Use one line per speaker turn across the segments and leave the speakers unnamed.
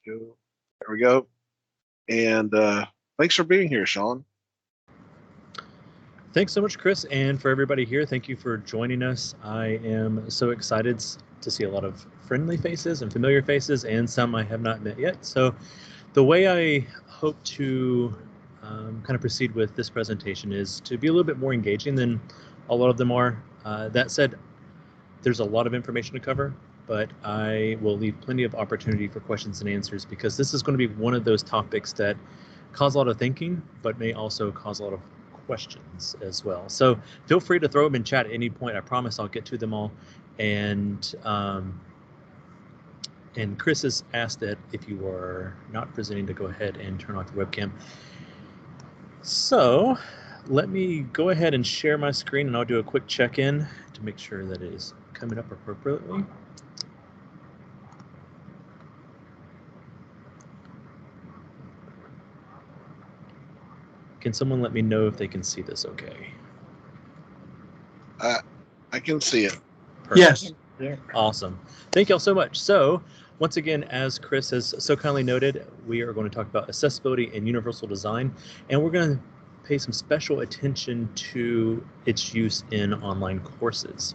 Go. There we go. And thanks for being here, Sean.
Thanks so much, Chris, and for everybody here, thank you for joining us. I am so excited to see a lot of friendly faces and familiar faces, and some I have not met yet. So the way I hope to kind of proceed with this presentation is to be a little bit more engaging than a lot of them are. That said, there's a lot of information to cover, but I will leave plenty of opportunity for questions and answers, because this is going to be one of those topics that cause a lot of thinking, but may also cause a lot of questions as well. So feel free to throw them in chat at any point. I promise I'll get to them all. And Chris has asked that if you are not presenting to go ahead and turn off your webcam. So let me go ahead and share my screen, and I'll do a quick check-in to make sure that it is coming up appropriately. Can someone let me know if they can see this okay?
I can see it.
Perfect.
Yes.
Yeah.
Awesome. Thank y'all so much. So once again, as Chris has so kindly noted, we are going to talk about accessibility and universal design, and we're going to pay some special attention to its use in online courses.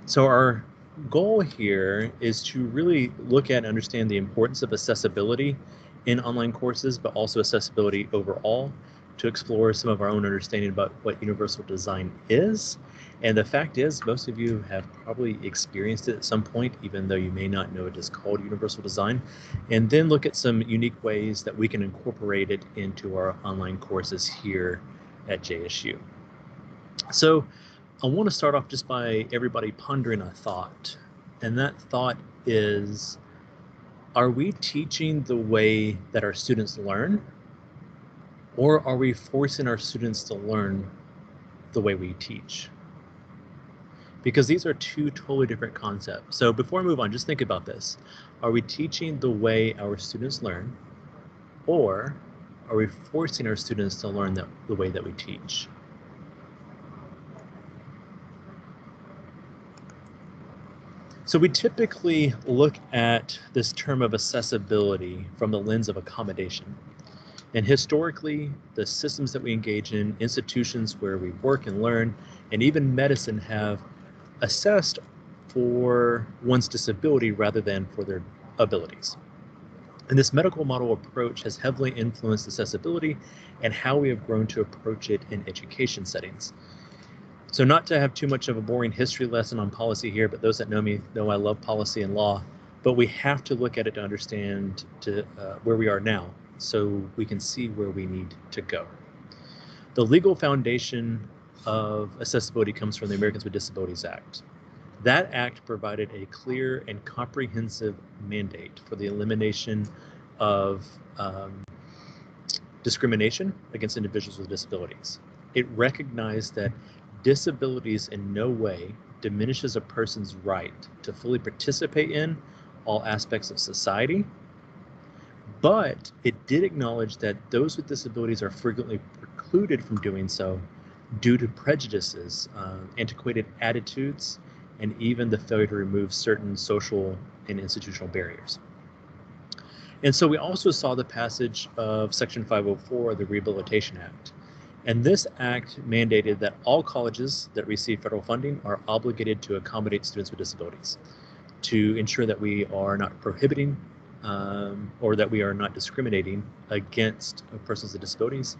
So our goal here is to really look at and understand the importance of accessibility in online courses, but also accessibility overall, to explore some of our own understanding about what universal design is. And the fact is, most of you have probably experienced it at some point, even though you may not know it is called universal design, and then look at some unique ways that we can incorporate it into our online courses here at JSU. So I want to start off just by everybody pondering a thought, and that thought is, are we teaching the way that our students learn, or are we forcing our students to learn the way we teach? Because these are two totally different concepts. So before I move on, just think about this. Are we teaching the way our students learn, or are we forcing our students to learn the way that we teach? So we typically look at this term of accessibility from the lens of accommodation. And historically, the systems that we engage in, institutions where we work and learn, and even medicine have assessed for one's disability rather than for their abilities. And this medical model approach has heavily influenced accessibility and how we have grown to approach it in education settings. So not to have too much of a boring history lesson on policy here, but those that know me know I love policy and law, but we have to look at it to understand where we are now, so we can see where we need to go. The legal foundation of accessibility comes from the Americans with Disabilities Act. That act provided a clear and comprehensive mandate for the elimination of discrimination against individuals with disabilities. It recognized that disabilities in no way diminishes a person's right to fully participate in all aspects of society, but it did acknowledge that those with disabilities are frequently precluded from doing so due to prejudices, antiquated attitudes, and even the failure to remove certain social and institutional barriers. And so we also saw the passage of Section 504 of the Rehabilitation Act. And this act mandated that all colleges that receive federal funding are obligated to accommodate students with disabilities, to ensure that we are not prohibiting or that we are not discriminating against persons with disabilities,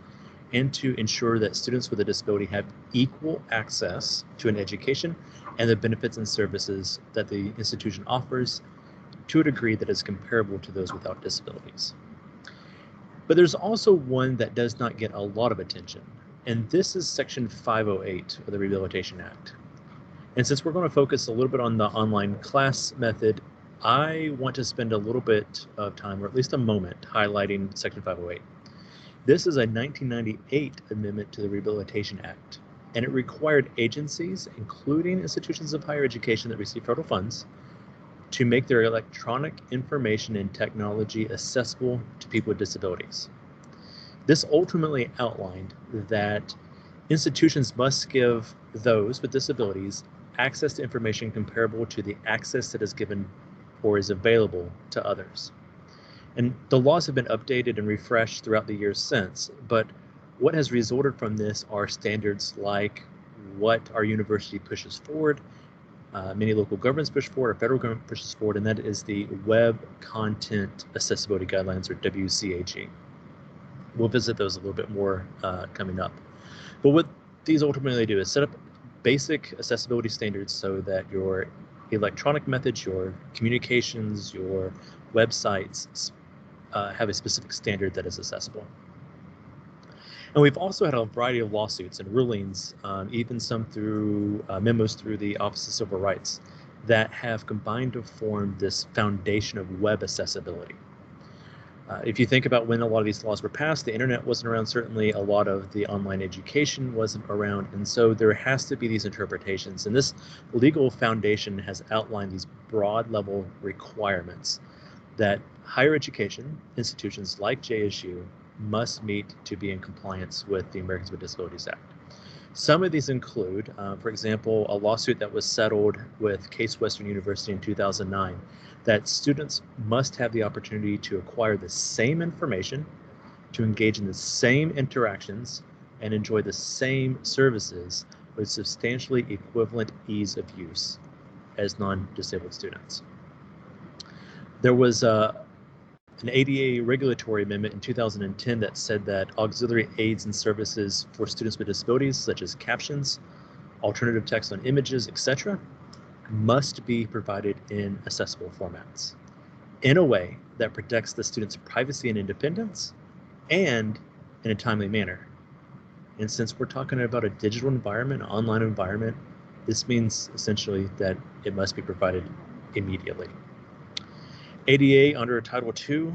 and to ensure that students with a disability have equal access to an education and the benefits and services that the institution offers to a degree that is comparable to those without disabilities. But there's also one that does not get a lot of attention, and this is Section 508 of the Rehabilitation Act. And since we're going to focus a little bit on the online class method, I want to spend a little bit of time, or at least a moment, highlighting Section 508. This is a 1998 amendment to the Rehabilitation Act, and it required agencies, including institutions of higher education that receive federal funds, to make their electronic information and technology accessible to people with disabilities. This ultimately outlined that institutions must give those with disabilities access to information comparable to the access that is given or is available to others. And the laws have been updated and refreshed throughout the years since, but what has resulted from this are standards like what our university pushes forward, many local governments push forward, our federal government pushes forward, and that is the Web Content Accessibility Guidelines, or WCAG. We'll visit those a little bit more coming up. But what these ultimately do is set up basic accessibility standards so that your electronic methods, your communications, your websites have a specific standard that is accessible. And we've also had a variety of lawsuits and rulings, even some through memos through the Office of Civil Rights, that have combined to form this foundation of web accessibility. If you think about when a lot of these laws were passed, the internet wasn't around. Certainly a lot of the online education wasn't around. And so there has to be these interpretations. And this legal foundation has outlined these broad level requirements that higher education institutions like JSU must meet to be in compliance with the Americans with Disabilities Act. Some of these include, for example, a lawsuit that was settled with Case Western University in 2009, that students must have the opportunity to acquire the same information, to engage in the same interactions, and enjoy the same services with substantially equivalent ease of use as non-disabled students. There was an ADA regulatory amendment in 2010 that said that auxiliary aids and services for students with disabilities, such as captions, alternative text on images, etc., must be provided in accessible formats in a way that protects the student's privacy and independence and in a timely manner. And since we're talking about a digital environment, an online environment, this means essentially that it must be provided immediately. ADA under Title II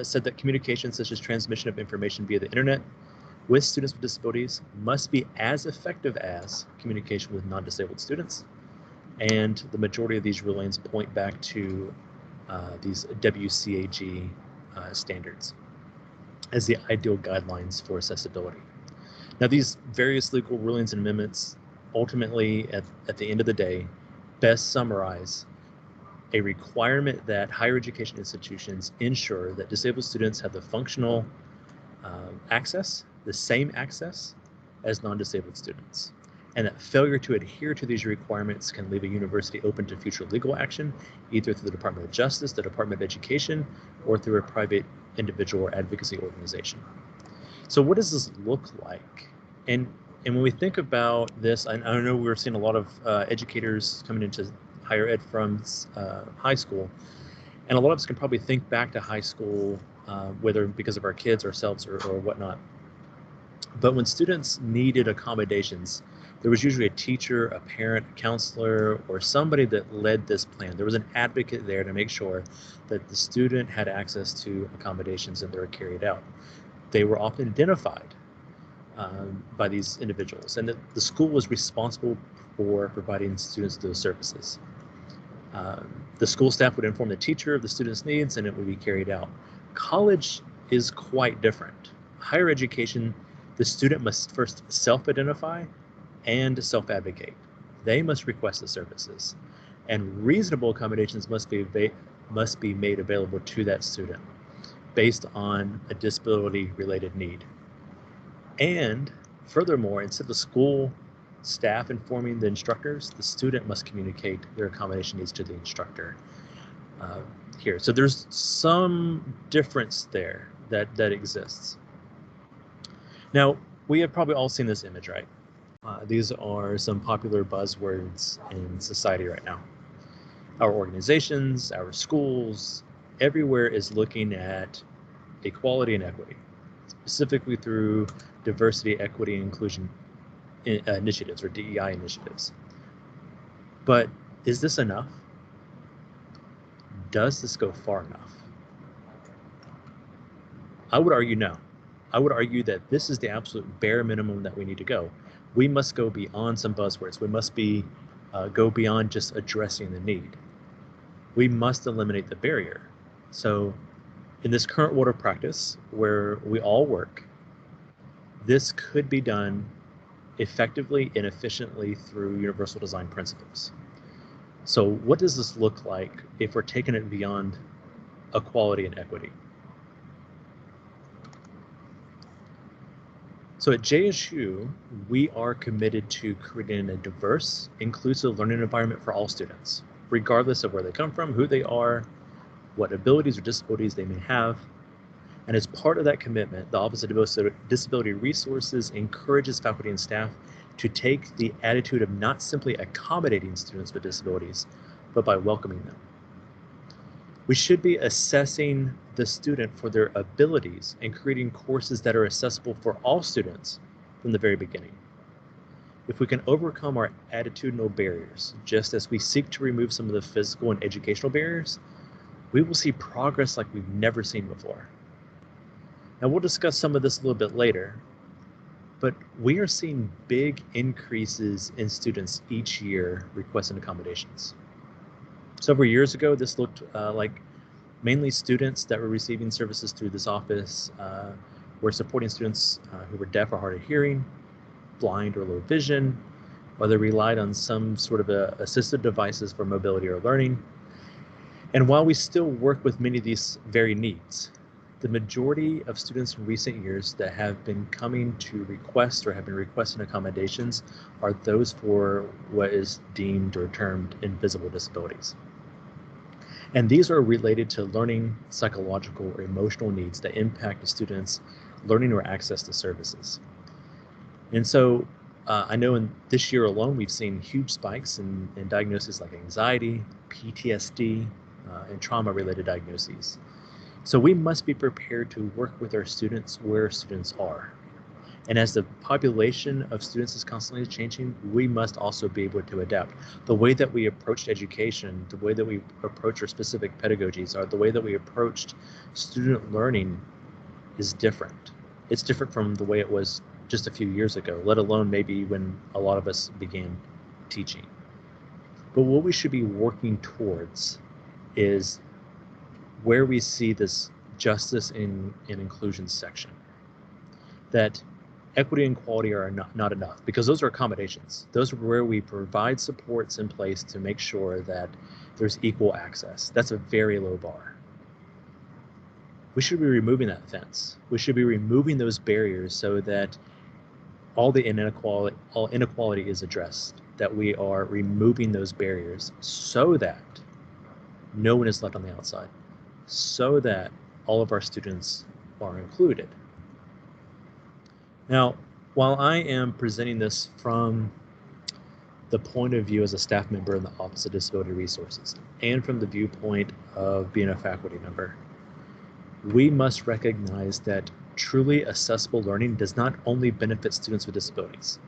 said that communication such as transmission of information via the internet with students with disabilities must be as effective as communication with non-disabled students. And the majority of these rulings point back to these WCAG standards as the ideal guidelines for accessibility. Now, these various legal rulings and amendments ultimately, at the end of the day, best summarize a requirement that higher education institutions ensure that disabled students have the functional access, the same access as non-disabled students, and that failure to adhere to these requirements can leave a university open to future legal action, either through the Department of Justice, the Department of Education, or through a private individual or advocacy organization. So what does this look like? And when we think about this, I know we're seeing a lot of educators coming into higher ed from high school, and a lot of us can probably think back to high school, whether because of our kids, ourselves, or whatnot. But when students needed accommodations, there was usually a teacher, a parent, a counselor, or somebody that led this plan. There was an advocate there to make sure that the student had access to accommodations and they were carried out. They were often identified by these individuals, and that the school was responsible for providing students those services. The school staff would inform the teacher of the student's needs and it would be carried out. College is quite different. Higher education, the student must first self-identify and self-advocate. They must request the services, and reasonable accommodations must be made available to that student based on a disability-related need. And furthermore, instead of the school staff informing the instructors, the student must communicate their accommodation needs to the instructor here. So there's some difference there that exists. Now, we have probably all seen this image, right? These are some popular buzzwords in society right now. Our organizations, our schools, everywhere is looking at equality and equity, specifically through diversity, equity, and inclusion initiatives, or DEI initiatives. But is this enough? Does this go far enough? I would argue no. I would argue that this is the absolute bare minimum that we need to go. We must go beyond some buzzwords. We must go beyond just addressing the need. We must eliminate the barrier. So in this current world of practice where we all work, this could be done effectively and efficiently through universal design principles. So what does this look like if we're taking it beyond equality and equity? So at JSU, we are committed to creating a diverse, inclusive learning environment for all students, regardless of where they come from, who they are, what abilities or disabilities they may have. And as part of that commitment, the Office of Disability Resources encourages faculty and staff to take the attitude of not simply accommodating students with disabilities, but by welcoming them. We should be assessing the student for their abilities and creating courses that are accessible for all students from the very beginning. If we can overcome our attitudinal barriers, just as we seek to remove some of the physical and educational barriers, we will see progress like we've never seen before. Now, we'll discuss some of this a little bit later, but we are seeing big increases in students each year requesting accommodations. Several years ago, this looked like mainly students that were receiving services through this office were supporting students who were deaf or hard of hearing, blind or low vision, or they relied on some sort of assistive devices for mobility or learning. And while we still work with many of these very needs, the majority of students in recent years that have been coming to request or have been requesting accommodations are those for what is deemed or termed invisible disabilities. And these are related to learning, psychological, or emotional needs that impact a student's learning or access to services. And so I know in this year alone, we've seen huge spikes in diagnoses like anxiety, PTSD, and trauma-related diagnoses. So we must be prepared to work with our students where students are. And as the population of students is constantly changing, we must also be able to adapt. The way that we approached education, the way that we approach our specific pedagogies, or the way that we approached student learning is different. It's different from the way it was just a few years ago, let alone maybe when a lot of us began teaching. But what we should be working towards is where we see this justice and inclusion section, that equity and quality are not enough, because those are accommodations. Those are where we provide supports in place to make sure that there's equal access. That's a very low bar. We should be removing that fence. We should be removing those barriers so that all inequality is addressed, that we are removing those barriers so that no one is left on the outside, so that all of our students are included. Now, while I am presenting this from the point of view as a staff member in the Office of Disability Resources and from the viewpoint of being a faculty member, we must recognize that truly accessible learning does not only benefit students with disabilities.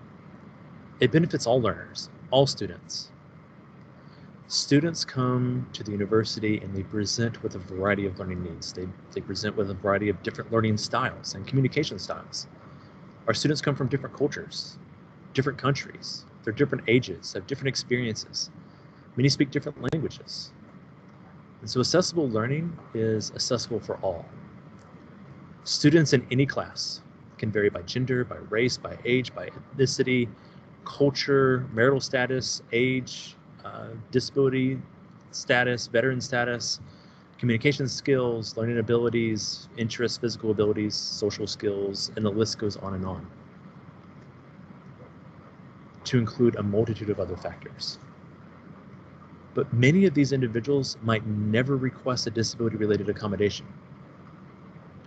It benefits all learners, all students. Students come to the university and they present with a variety of learning needs. They present with a variety of different learning styles and communication styles. Our students come from different cultures, different countries. They're different ages, have different experiences. Many speak different languages. And so accessible learning is accessible for all. Students in any class can vary by gender, by race, by age, by ethnicity, culture, marital status, age, disability status, veteran status, communication skills, learning abilities, interests, physical abilities, social skills, and the list goes on and on, to include a multitude of other factors. But many of these individuals might never request a disability-related accommodation.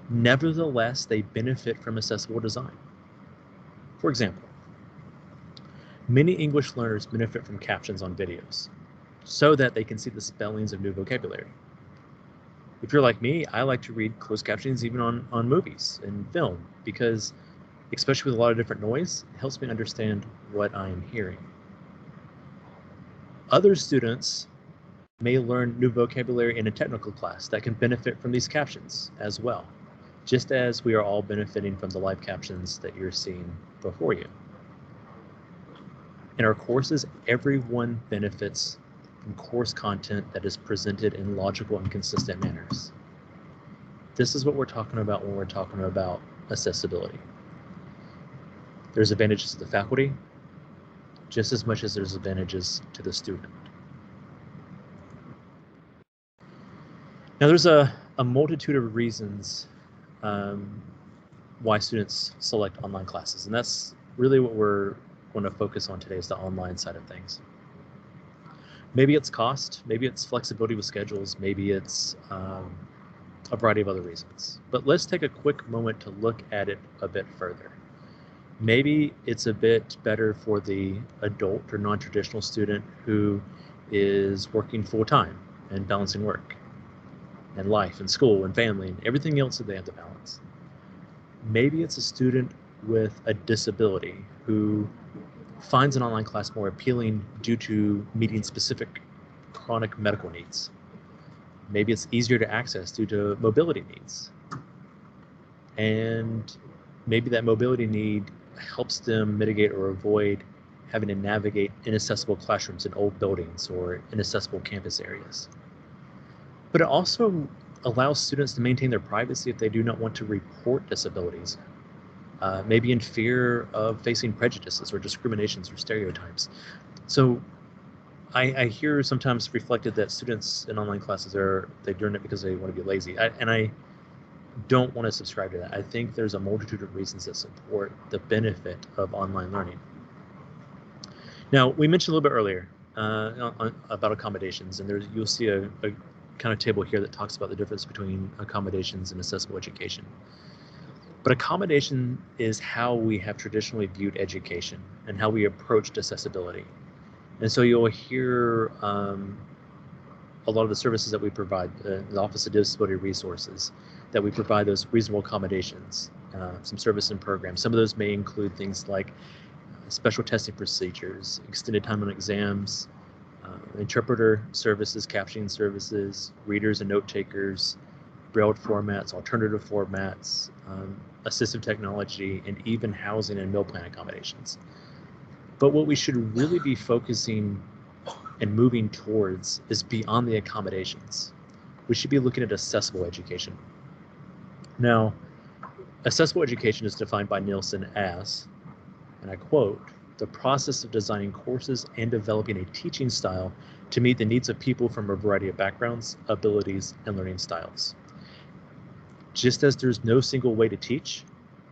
Nevertheless, they benefit from accessible design. For example, many English learners benefit from captions on videos so that they can see the spellings of new vocabulary. If you're like me, I like to read closed captions even on movies and film, because especially with a lot of different noise, it helps me understand what I'm hearing. Other students may learn new vocabulary in a technical class that can benefit from these captions as well, just as we are all benefiting from the live captions that you're seeing before you. In our courses, everyone benefits from course content that is presented in logical and consistent manners. This is what we're talking about when we're talking about accessibility. There's advantages to the faculty just as much as there's advantages to the student. Now, there's a multitude of reasons why students select online classes, and that's really what we're going to focus on today, is the online side of things. Maybe it's cost, maybe it's flexibility with schedules, maybe it's a variety of other reasons. But let's take a quick moment to look at it a bit further. Maybe it's a bit better for the adult or non-traditional student who is working full-time and balancing work and life and school and family and everything else that they have to balance. Maybe it's a student with a disability who finds an online class more appealing due to meeting specific chronic medical needs. Maybe it's easier to access due to mobility needs. And maybe that mobility need helps them mitigate or avoid having to navigate inaccessible classrooms in old buildings or inaccessible campus areas. But it also allows students to maintain their privacy if they do not want to report disabilities, maybe in fear of facing prejudices or discriminations or stereotypes. So I hear sometimes reflected that students in online classes they're doing it because they want to be lazy. And I don't want to subscribe to that. I think there's a multitude of reasons that support the benefit of online learning. Now, we mentioned a little bit earlier about accommodations, and you'll see a kind of table here that talks about the difference between accommodations and accessible education. But accommodation is how we have traditionally viewed education and how we approached accessibility. And so you'll hear a lot of the services that we provide, the Office of Disability Resources, that we provide those reasonable accommodations, some service and programs. Some of those may include things like special testing procedures, extended time on exams, interpreter services, captioning services, readers and note takers, braille formats, alternative formats, assistive technology, and even housing and meal plan accommodations. But what we should really be focusing and moving towards is beyond the accommodations. We should be looking at accessible education. Now, accessible education is defined by Nielsen as, and I quote, the process of designing courses and developing a teaching style to meet the needs of people from a variety of backgrounds, abilities, and learning styles. Just as there's no single way to teach,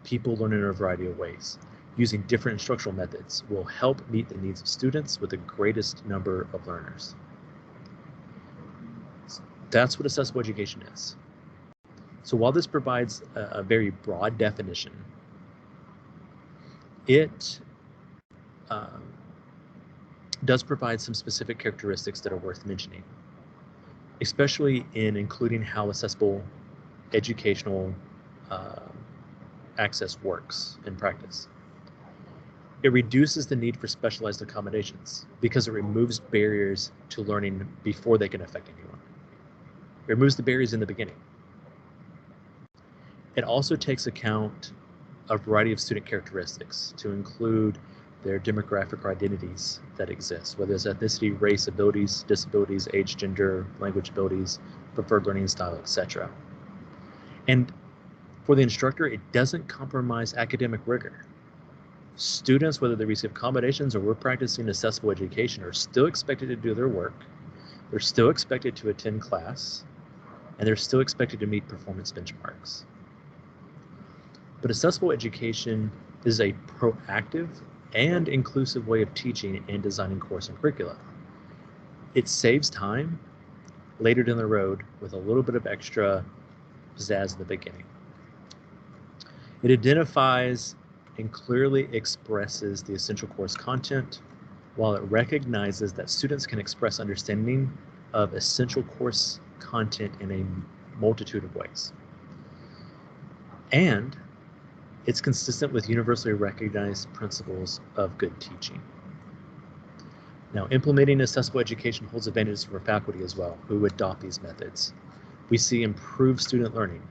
people learn in a variety of ways. Using different instructional methods will help meet the needs of students with the greatest number of learners. That's what accessible education is. So while this provides a very broad definition, it does provide some specific characteristics that are worth mentioning, especially in including how accessible educational access works in practice. It reduces the need for specialized accommodations because it removes barriers to learning before they can affect anyone. It removes the barriers in the beginning. It also takes account a variety of student characteristics to include their demographic or identities that exist, whether it's ethnicity, race, abilities, disabilities, age, gender, language abilities, preferred learning style, etc. And for the instructor, it doesn't compromise academic rigor. Students, whether they receive accommodations or we're practicing accessible education, are still expected to do their work. They're still expected to attend class, and they're still expected to meet performance benchmarks. But accessible education is a proactive and inclusive way of teaching and designing course and curricula. It saves time later down the road with a little bit of extra pizzazz at the beginning. It identifies and clearly expresses the essential course content, while it recognizes that students can express understanding of essential course content in a multitude of ways. And it's consistent with universally recognized principles of good teaching. Now, implementing accessible education holds advantages for faculty as well, who adopt these methods. We see improved student learning.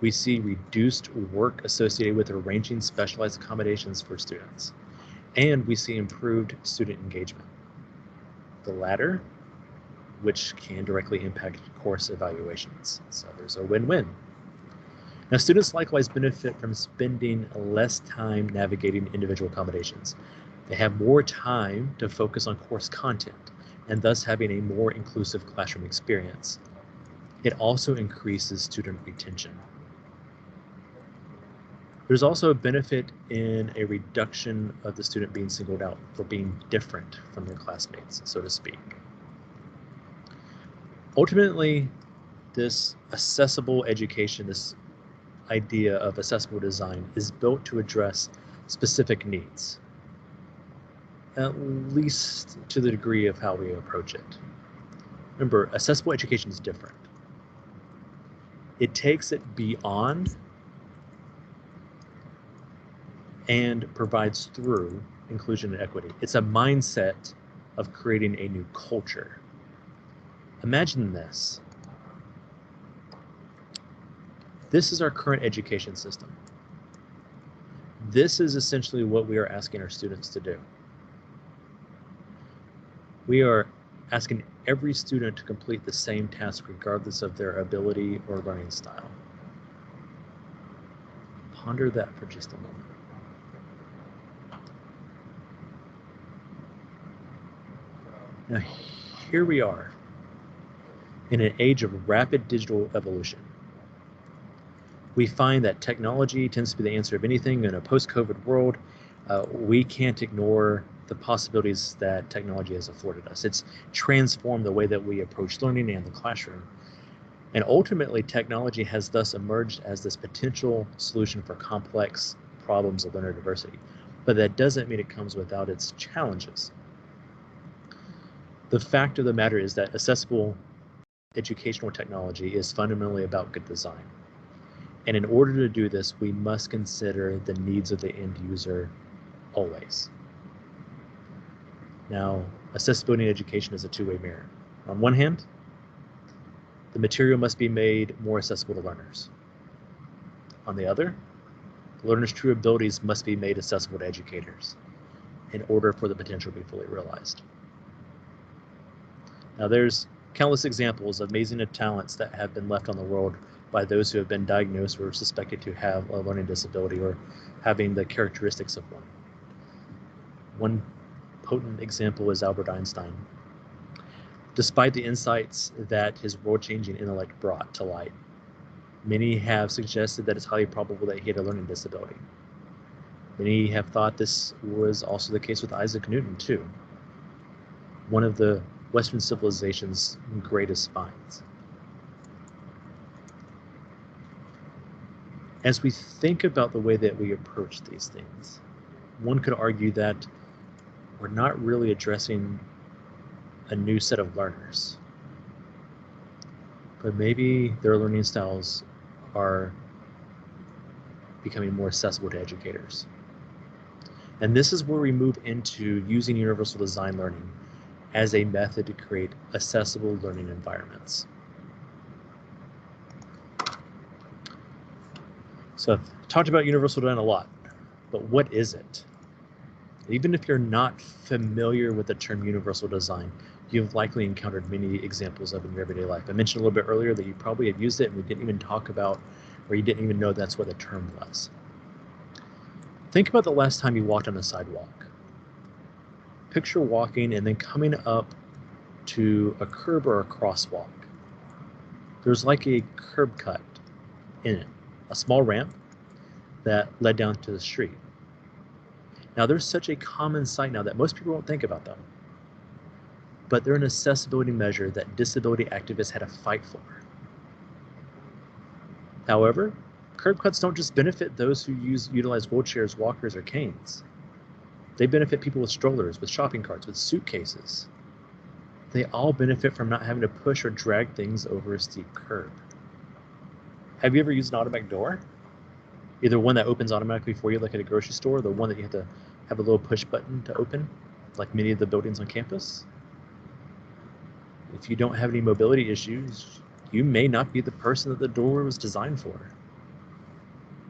We see reduced work associated with arranging specialized accommodations for students. And we see improved student engagement. The latter, which can directly impact course evaluations. So there's a win-win. Now, students likewise benefit from spending less time navigating individual accommodations. They have more time to focus on course content and thus having a more inclusive classroom experience. It also increases student retention. There's also a benefit in a reduction of the student being singled out for being different from their classmates, so to speak. Ultimately, this accessible education, this idea of accessible design, is built to address specific needs, at least to the degree of how we approach it. Remember, accessible education is different. It takes it beyond and provides through inclusion and equity. It's a mindset of creating a new culture. Imagine this. This is our current education system. This is essentially what we are asking our students to do. We are asking every student to complete the same task regardless of their ability or learning style. Ponder that for just a moment. Now, here we are in an age of rapid digital evolution. We find that technology tends to be the answer of anything in a post-COVID world. We can't ignore the possibilities that technology has afforded us. It's transformed the way that we approach learning and the classroom. And ultimately, technology has thus emerged as this potential solution for complex problems of learner diversity. But that doesn't mean it comes without its challenges. The fact of the matter is that accessible educational technology is fundamentally about good design. And in order to do this, we must consider the needs of the end user always. Now, accessibility in education is a two-way mirror. On one hand, the material must be made more accessible to learners. On the other, the learner's true abilities must be made accessible to educators in order for the potential to be fully realized. Now, there's countless examples of amazing talents that have been left on the world by those who have been diagnosed or suspected to have a learning disability or having the characteristics of one. One potent example is Albert Einstein. Despite the insights that his world-changing intellect brought to light, many have suggested that it's highly probable that he had a learning disability. Many have thought this was also the case with Isaac Newton, too, one of the Western civilization's greatest finds. As we think about the way that we approach these things, one could argue that we're not really addressing a new set of learners, but maybe their learning styles are becoming more accessible to educators. And this is where we move into using universal design learning as a method to create accessible learning environments. So I've talked about universal design a lot, but what is it? Even if you're not familiar with the term universal design, you've likely encountered many examples of it in your everyday life. I mentioned a little bit earlier that you probably have used it and we didn't even talk about, or you didn't even know that's what the term was. Think about the last time you walked on a sidewalk. Picture walking and then coming up to a curb or a crosswalk. There's like a curb cut in it, a small ramp that led down to the street. Now, there's such a common sight now that most people won't think about them, but they're an accessibility measure that disability activists had to fight for. However, curb cuts don't just benefit those who utilize wheelchairs, walkers, or canes. They benefit people with strollers, with shopping carts, with suitcases. They all benefit from not having to push or drag things over a steep curb. Have you ever used an automatic door? Either one that opens automatically for you like at a grocery store, or the one that you have to have a little push button to open, like many of the buildings on campus? If you don't have any mobility issues, you may not be the person that the door was designed for.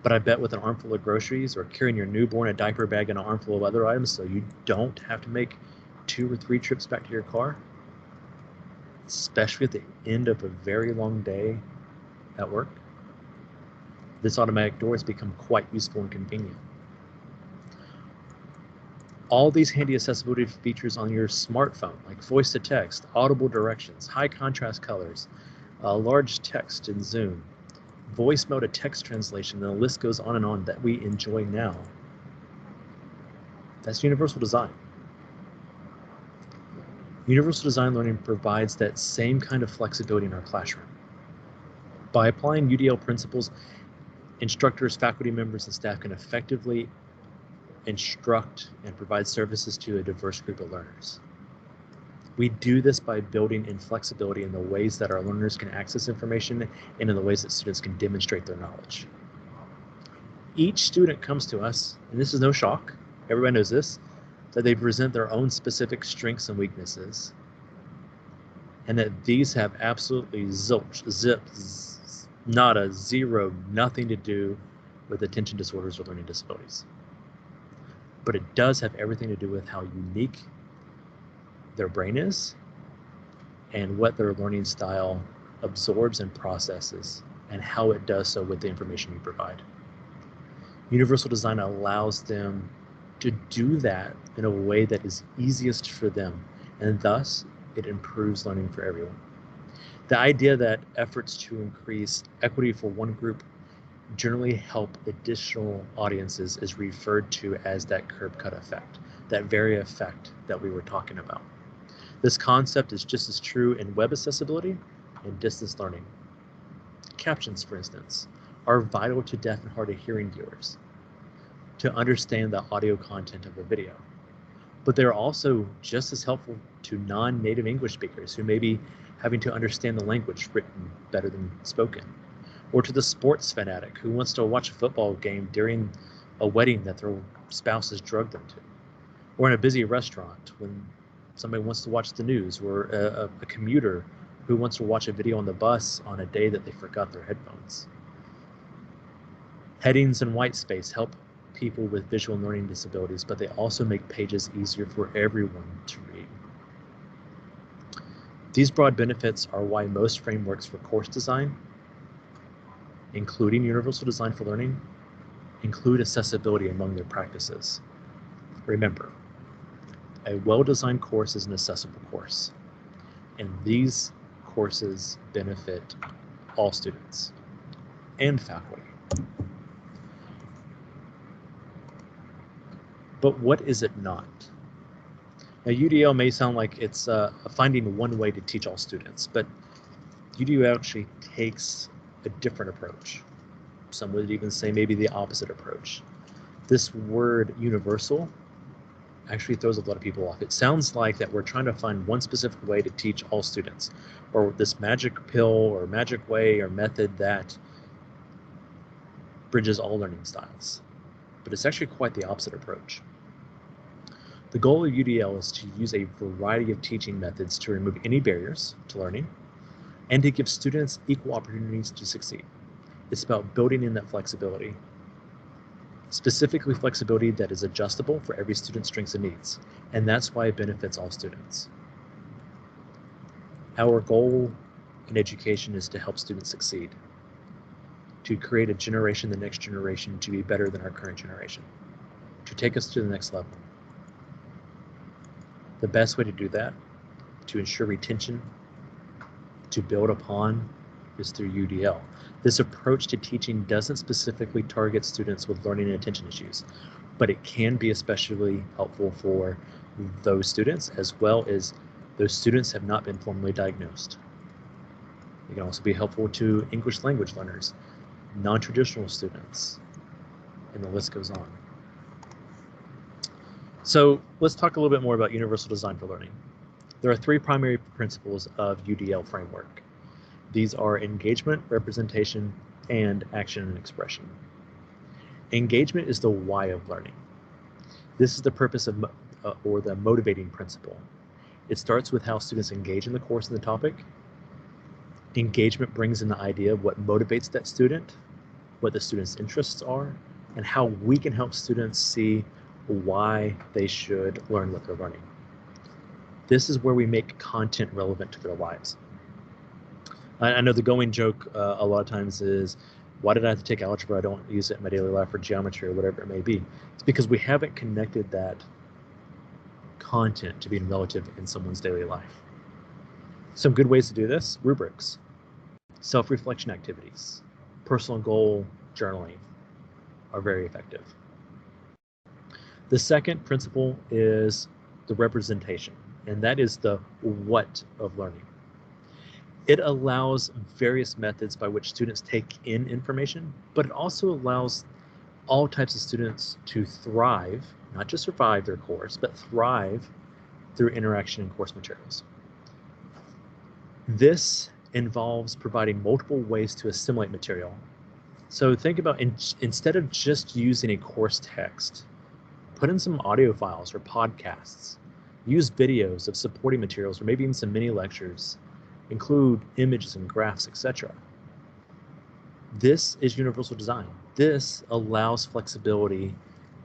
But I bet with an armful of groceries or carrying your newborn a diaper bag and an armful of other items so you don't have to make 2 or 3 trips back to your car, especially at the end of a very long day at work, This automatic door has become quite useful and convenient. All these handy accessibility features on your smartphone, like voice to text, audible directions, high contrast colors, large text in Zoom, voicemail to text translation, and the list goes on and on that we enjoy now. That's universal design. Universal design learning provides that same kind of flexibility in our classroom. By applying UDL principles, instructors, faculty members, and staff can effectively instruct and provide services to a diverse group of learners. We do this by building in flexibility in the ways that our learners can access information and in the ways that students can demonstrate their knowledge. Each student comes to us, and this is no shock, everybody knows this, that they present their own specific strengths and weaknesses, and that these have absolutely zilch, zip, nada, zero, nothing to do with attention disorders or learning disabilities. But it does have everything to do with how unique their brain is and what their learning style absorbs and processes and how it does so with the information you provide. Universal design allows them to do that in a way that is easiest for them, and thus it improves learning for everyone. The idea that efforts to increase equity for one group generally help additional audiences is referred to as that curb cut effect, that very effect that we were talking about. This concept is just as true in web accessibility and distance learning. Captions, for instance, are vital to deaf and hard of hearing viewers to understand the audio content of a video. But they're also just as helpful to non-native English speakers who may be having to understand the language written better than spoken, or to the sports fanatic who wants to watch a football game during a wedding that their spouse has drugged them to, or in a busy restaurant when somebody wants to watch the news, or a commuter who wants to watch a video on the bus on a day that they forgot their headphones. Headings and white space help people with visual and learning disabilities, but they also make pages easier for everyone to read. These broad benefits are why most frameworks for course design, including universal design for learning, include accessibility among their practices. Remember, a well-designed course is an accessible course, and these courses benefit all students and faculty. But what is it not? Now, UDL may sound like it's finding one way to teach all students, but UDL actually takes a different approach. Some would even say maybe the opposite approach. This word universal actually throws a lot of people off. It sounds like that we're trying to find one specific way to teach all students, or this magic pill or magic way or method that bridges all learning styles. But it's actually quite the opposite approach. The goal of UDL is to use a variety of teaching methods to remove any barriers to learning and to give students equal opportunities to succeed. It's about building in that flexibility, specifically flexibility that is adjustable for every student's strengths and needs, and that's why it benefits all students. Our goal in education is to help students succeed, to create a generation, the next generation, to be better than our current generation, to take us to the next level. The best way to do that, to ensure retention, to build upon, is through UDL. This approach to teaching doesn't specifically target students with learning and attention issues, but it can be especially helpful for those students, as well as those students have not been formally diagnosed. It can also be helpful to English language learners, non-traditional students, and the list goes on. So let's talk a little bit more about universal design for learning. There are three primary principles of UDL framework. These are engagement, representation, and action and expression. Engagement is the why of learning. This is the purpose of, or the motivating principle. It starts with how students engage in the course and the topic. Engagement brings in the idea of what motivates that student, what the student's interests are, and how we can help students see why they should learn what they're learning. This is where we make content relevant to their lives. I know the going joke a lot of times is Why did I have to take algebra? I don't use it in my daily life, or geometry, or whatever it may be. It's because we haven't connected that content to being relative in someone's daily life. Some good ways to do this: rubrics, self-reflection activities, personal goal journaling are very effective. The second principle is the representation, and that is the what of learning. It allows various methods by which students take in information, but it also allows all types of students to thrive, not just survive their course, but thrive through interaction in course materials. This involves providing multiple ways to assimilate material. So think about, instead of just using a course text, put in some audio files or podcasts, use videos of supporting materials, or maybe even some mini lectures, include images and graphs, etc. This is universal design. This allows flexibility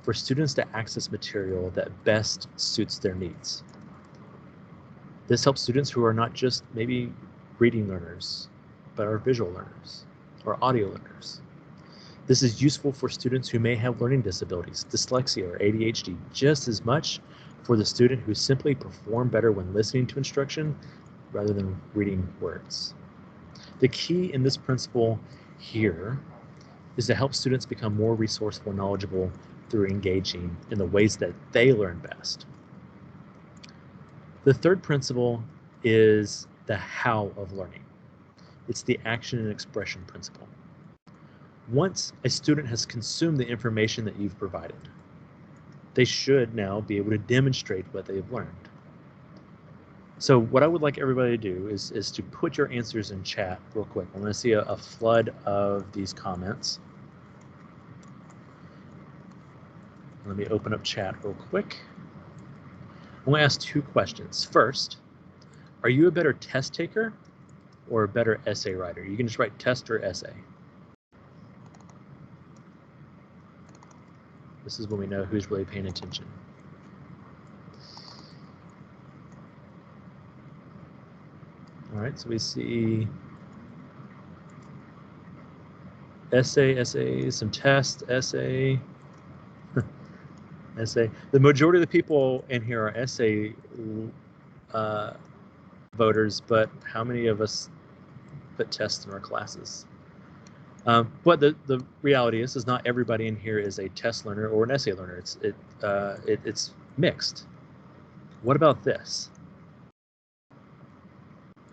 for students to access material that best suits their needs. This helps students who are not just maybe reading learners, but are visual learners or audio learners. This is useful for students who may have learning disabilities, dyslexia, or ADHD, just as much for the student who simply perform better when listening to instruction rather than reading words. The key in this principle here is to help students become more resourceful and knowledgeable through engaging in the ways that they learn best. The third principle is the how of learning. It's the action and expression principle. Once a student has consumed the information that you've provided, they should now be able to demonstrate what they have learned. So what I would like everybody to do is to put your answers in chat real quick. I'm going to see a flood of these comments. Let me open up chat real quick. I'm going to ask two questions. First, are you a better test taker or a better essay writer? You can just write test or essay. This is when we know who's really paying attention. All right, so we see essay, some test, essay, essay. The majority of the people in here are essay voters, but how many of us put tests in our classes? But the reality is not everybody in here is a test learner or an essay learner. It's mixed. What about this?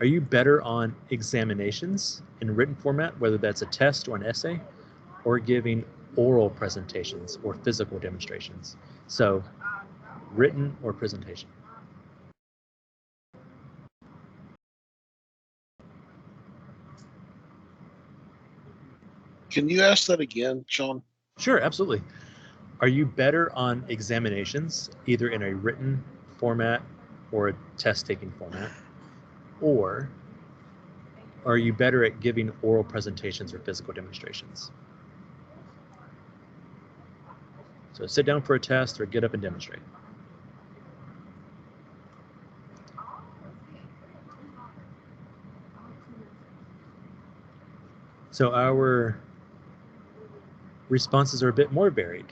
Are you better on examinations in written format, whether that's a test or an essay, or giving oral presentations or physical demonstrations? So written or presentation?
Can you ask that again, Sean?
Sure, absolutely. Are you better on examinations, either in a written format or a test-taking format? Or are you better at giving oral presentations or physical demonstrations? So sit down for a test or get up and demonstrate. So our responses are a bit more varied.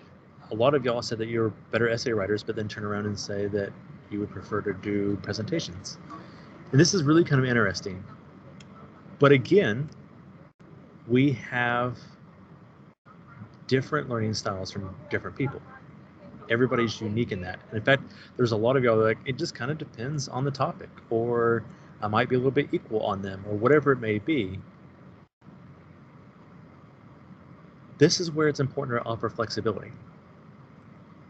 A lot of y'all said that you're better essay writers, but then turn around and say that you would prefer to do presentations. And this is really kind of interesting. But again, we have different learning styles from different people. Everybody's unique in that. And in fact, there's a lot of y'all that are like, it just kind of depends on the topic, or I might be a little bit equal on them, or whatever it may be. This is where it's important to offer flexibility.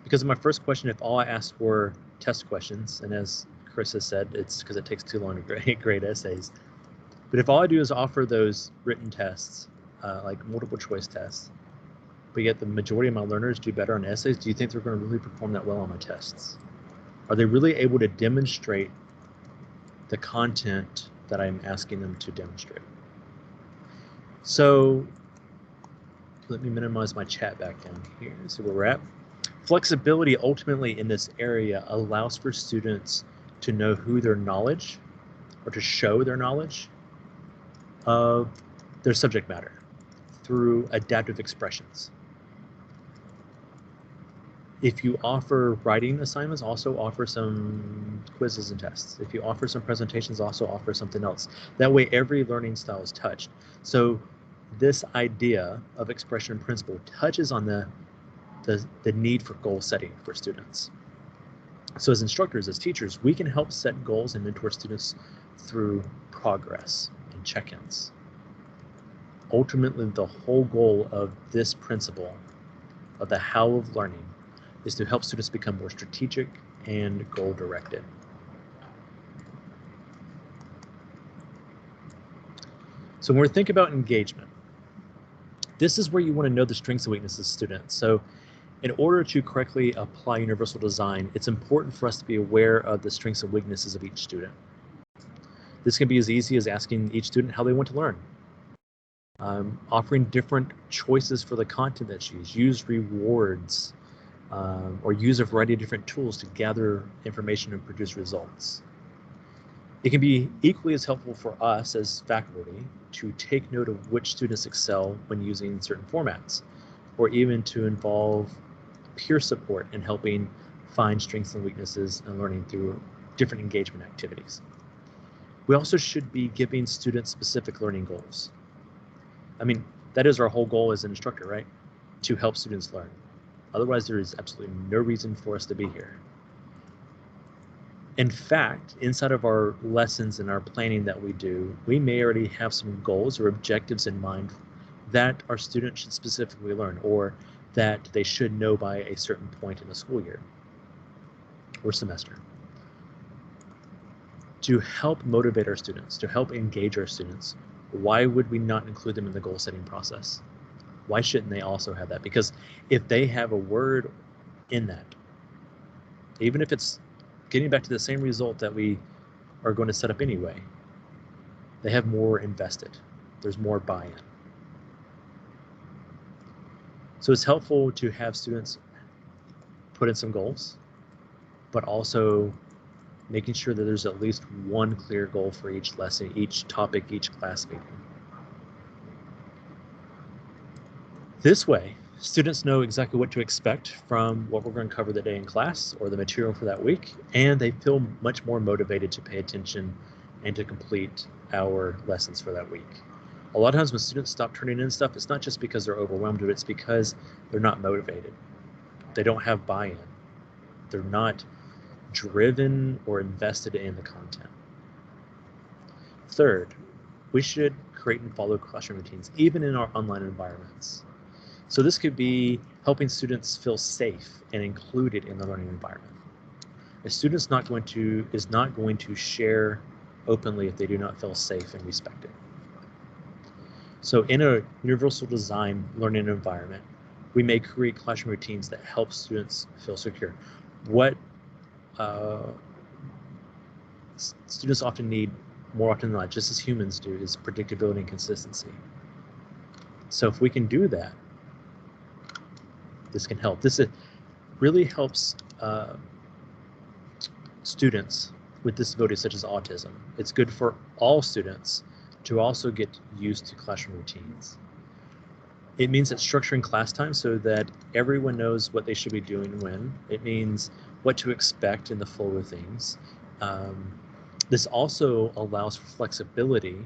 Because in my first question, if all I asked were test questions, and as Chris has said, it's because it takes too long to grade essays. But if all I do is offer those written tests, like multiple choice tests, but yet the majority of my learners do better on essays, do you think they're going to really perform that well on my tests? Are they really able to demonstrate the content that I'm asking them to demonstrate? So let me minimize my chat back down here, see where we're at. Flexibility ultimately in this area allows for students to know who their knowledge, or to show their knowledge of their subject matter through adaptive expressions. If you offer writing assignments, also offer some quizzes and tests. If you offer some presentations, also offer something else. That way, every learning style is touched. So this idea of expression principle touches on the need for goal setting for students. So as instructors, as teachers, we can help set goals and mentor students through progress and check-ins. Ultimately, the whole goal of this principle, of the how of learning, is to help students become more strategic and goal-directed. So when we think about engagement, this is where you want to know the strengths and weaknesses of students. So in order to correctly apply universal design, it's important for us to be aware of the strengths and weaknesses of each student. This can be as easy as asking each student how they want to learn. Offering different choices for the content that you use rewards, or use a variety of different tools to gather information and produce results. It can be equally as helpful for us as faculty to take note of which students excel when using certain formats, or even to involve peer support in helping find strengths and weaknesses and learning through different engagement activities. We also should be giving students specific learning goals. I mean, that is our whole goal as an instructor, right? To help students learn. Otherwise, there is absolutely no reason for us to be here. In fact, inside of our lessons and our planning that we do, we may already have some goals or objectives in mind that our students should specifically learn, or that they should know by a certain point in the school year or semester. To help motivate our students, to help engage our students, why would we not include them in the goal setting process? Why shouldn't they also have that? Because if they have a word in that, even if it's getting back to the same result that we are going to set up anyway, they have more invested. There's more buy-in. So it's helpful to have students put in some goals, but also making sure that there's at least one clear goal for each lesson, each topic, each class meeting. This way, students know exactly what to expect from what we're going to cover the day in class or the material for that week, and they feel much more motivated to pay attention and to complete our lessons for that week. A lot of times when students stop turning in stuff, it's not just because they're overwhelmed, but it's because they're not motivated. They don't have buy-in. They're not driven or invested in the content. Third, we should create and follow classroom routines, even in our online environments. So this could be helping students feel safe and included in the learning environment. A student is not going to share openly if they do not feel safe and respected. So in a universal design learning environment, we may create classroom routines that help students feel secure. What students often need, more often than not, just as humans do, is predictability and consistency. So if we can do that, this can help. This really helps students with disabilities such as autism. It's good for all students to also get used to classroom routines. It means that structuring class time so that everyone knows what they should be doing when. It means what to expect in the flow of things. This also allows for flexibility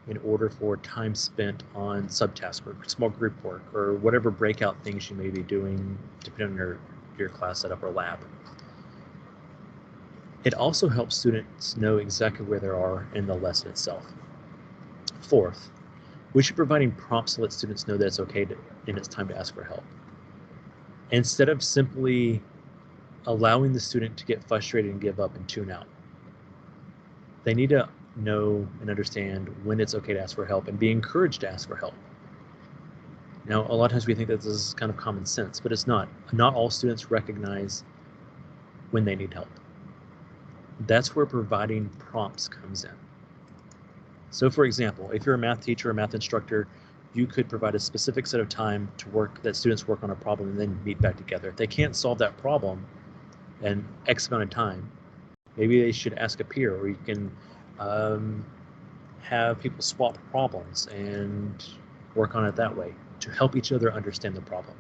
in order for time spent on subtask work, small group work, or whatever breakout things you may be doing, depending on your class setup or lab. It also helps students know exactly where they are in the lesson itself. Fourth, we should be providing prompts to let students know that it's okay and it's time to ask for help. Instead of simply allowing the student to get frustrated and give up and tune out, they need to know and understand when it's okay to ask for help and be encouraged to ask for help. Now, a lot of times we think that this is kind of common sense, but it's not. Not all students recognize when they need help. That's where providing prompts comes in. So for example, if you're a math teacher or a math instructor, you could provide a specific set of time to work, that students work on a problem and then meet back together. If they can't solve that problem in X amount of time, maybe they should ask a peer, or you can have people swap problems and work on it that way to help each other understand the problem.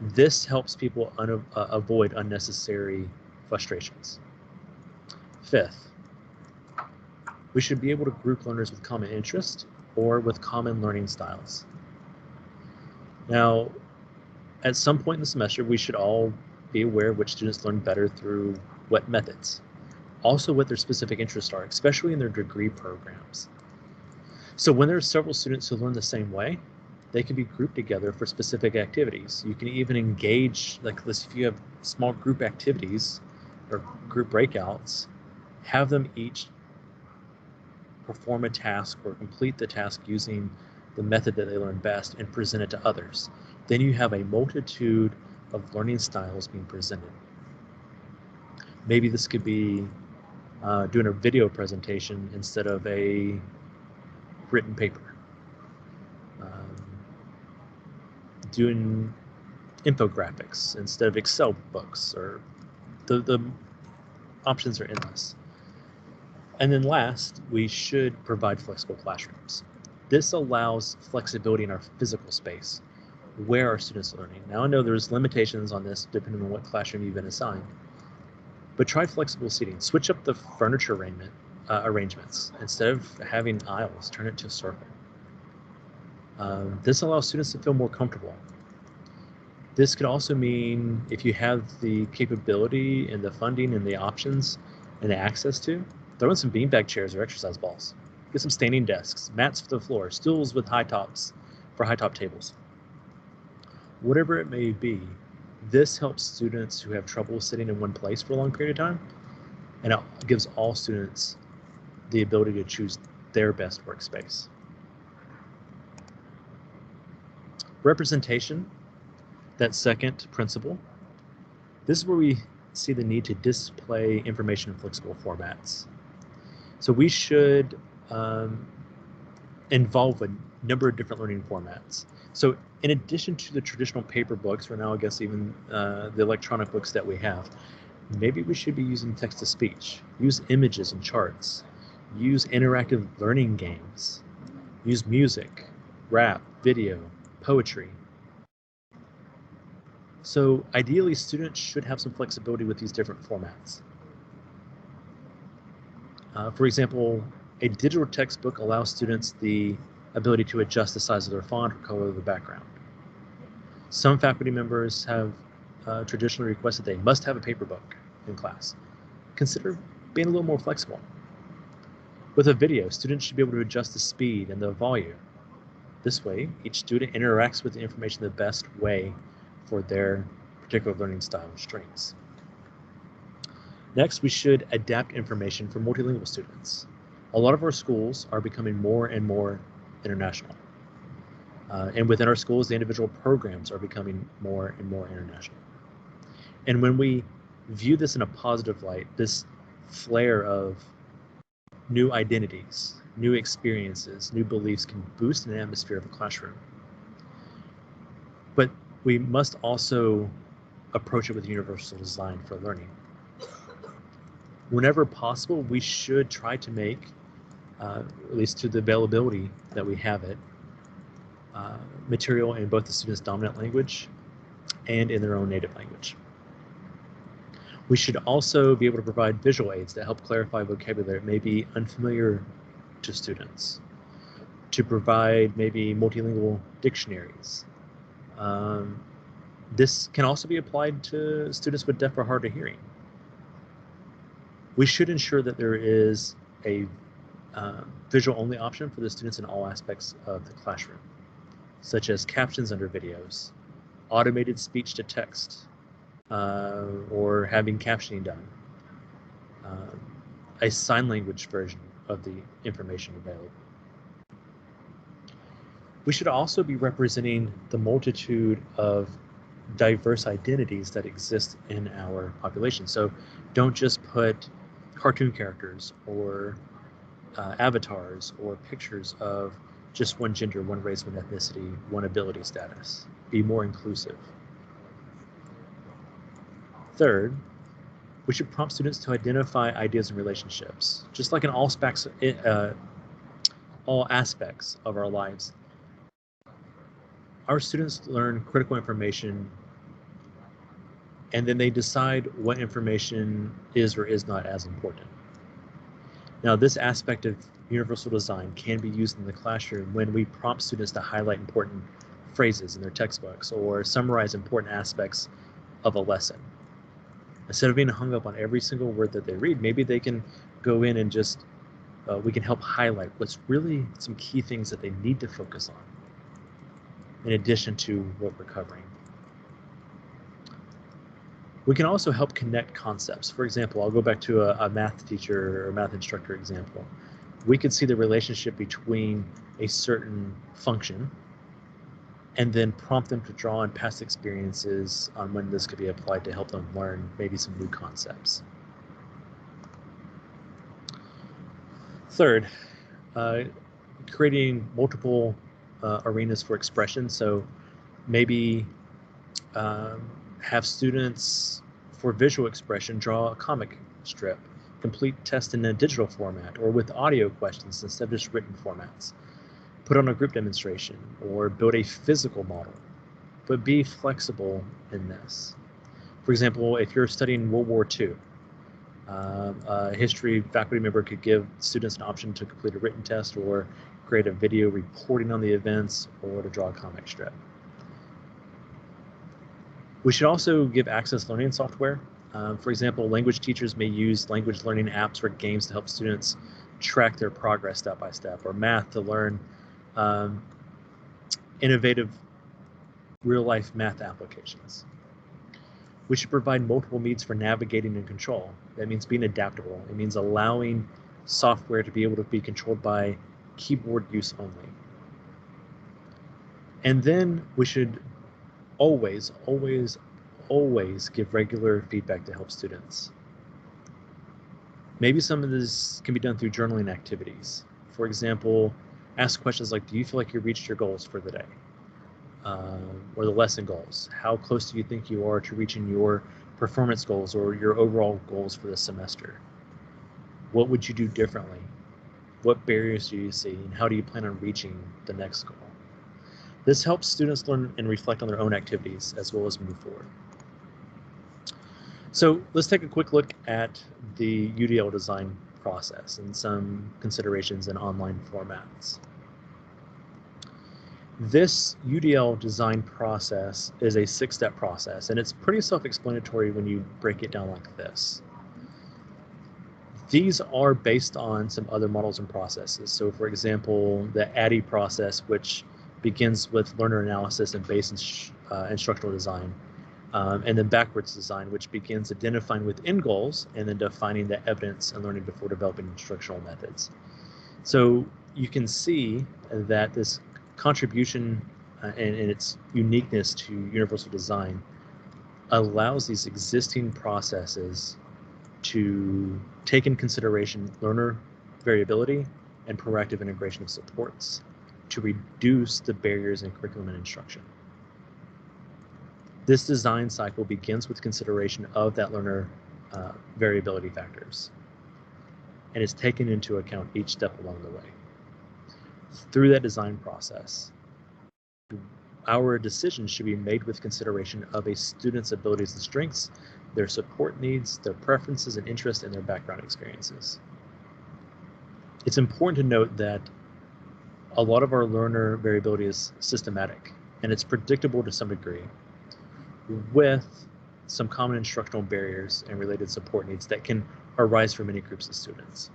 This helps people avoid unnecessary frustrations. Fifth, we should be able to group learners with common interest or with common learning styles. Now, at some point in the semester, we should all be aware which students learn better through what methods. Also what their specific interests are, especially in their degree programs. So when there are several students who learn the same way, they can be grouped together for specific activities. You can even engage, like this, if you have small group activities or group breakouts, have them each perform a task or complete the task using the method that they learn best and present it to others. Then you have a multitude of learning styles being presented. Maybe this could be doing a video presentation instead of a written paper. Doing infographics instead of Excel books, or the options are endless. And then last, we should provide flexible classrooms. This allows flexibility in our physical space where our students are learning. Now I know there's limitations on this depending on what classroom you've been assigned, but try flexible seating. Switch up the furniture arrangements. Instead of having aisles, turn it to a circle. This allows students to feel more comfortable. This could also mean if you have the capability and the funding and the options and the access to, throw in some beanbag chairs or exercise balls. Get some standing desks, mats for the floor, stools with high tops for high top tables. Whatever it may be, this helps students who have trouble sitting in one place for a long period of time, and it gives all students the ability to choose their best workspace. Representation, that second principle. This is where we see the need to display information in flexible formats. So we should involve a number of different learning formats. So in addition to the traditional paper books, or now I guess even the electronic books that we have, maybe we should be using text-to-speech, use images and charts, use interactive learning games, use music, rap, video, poetry. So ideally, students should have some flexibility with these different formats. For example, a digital textbook allows students the ability to adjust the size of their font or color of the background. Some faculty members have traditionally requested they must have a paper book in class. Consider being a little more flexible. With a video, students should be able to adjust the speed and the volume. This way, each student interacts with the information the best way for their particular learning style and strengths. Next, we should adapt information for multilingual students. A lot of our schools are becoming more and more international. And within our schools, the individual programs are becoming more and more international. And when we view this in a positive light, this flare of new identities, new experiences, new beliefs can boost an atmosphere of a classroom. But we must also approach it with universal design for learning. Whenever possible, we should try to make, at least to the availability that we have it, material in both the student's dominant language and in their own native language. We should also be able to provide visual aids that help clarify vocabulary that may be unfamiliar to students, to provide maybe multilingual dictionaries. This can also be applied to students with deaf or hard of hearing. We should ensure that there is a visual-only option for the students in all aspects of the classroom, such as captions under videos, automated speech-to-text, or having captioning done, a sign language version of the information available. We should also be representing the multitude of diverse identities that exist in our population. So don't just put cartoon characters or avatars or pictures of just one gender, one race, one ethnicity, one ability status. Be more inclusive. Third, we should prompt students to identify ideas and relationships. Just like in all aspects of our lives, our students learn critical information, and then they decide what information is or is not as important. Now, this aspect of universal design can be used in the classroom when we prompt students to highlight important phrases in their textbooks or summarize important aspects of a lesson. Instead of being hung up on every single word that they read, maybe they can go in and just, we can help highlight what's really some key things that they need to focus on, in addition to what we're covering. We can also help connect concepts. For example, I'll go back to a math teacher or math instructor example. We could see the relationship between a certain function and then prompt them to draw on past experiences on when this could be applied to help them learn maybe some new concepts. Third, creating multiple arenas for expression. So maybe have students, for visual expression, draw a comic strip, complete test in a digital format or with audio questions instead of just written formats. Put on a group demonstration or build a physical model, but be flexible in this. For example, if you're studying World War II, a history faculty member could give students an option to complete a written test or create a video reporting on the events or to draw a comic strip. We should also give access learning software. For example, language teachers may use language learning apps or games to help students track their progress step by step, or math to learn innovative real-life math applications. We should provide multiple means for navigating and control. That means being adaptable. It means allowing software to be able to be controlled by keyboard use only. And then we should always give regular feedback to help students. Maybe some of this can be done through journaling activities. For example, ask questions like, do you feel like you reached your goals for the day? Or the lesson goals. How close do you think you are to reaching your performance goals or your overall goals for the semester? What would you do differently? What barriers do you see, and how do you plan on reaching the next goal? This helps students learn and reflect on their own activities as well as move forward. So let's take a quick look at the UDL design process and some considerations in online formats. This UDL design process is a 6-step process, and it's pretty self-explanatory when you break it down like this. These are based on some other models and processes. So for example, the ADDIE process, which begins with learner analysis and base instructional design, and then backwards design, which begins identifying within goals and then defining the evidence and learning before developing instructional methods. So you can see that this contribution and its uniqueness to universal design allows these existing processes to take in consideration learner variability and proactive integration of supports to reduce the barriers in curriculum and instruction. This design cycle begins with consideration of that learner variability factors and is taken into account each step along the way. Through that design process, our decisions should be made with consideration of a student's abilities and strengths, their support needs, their preferences and interests, and their background experiences. It's important to note that a lot of our learner variability is systematic, and it's predictable to some degree, with some common instructional barriers and related support needs that can arise for many groups of students.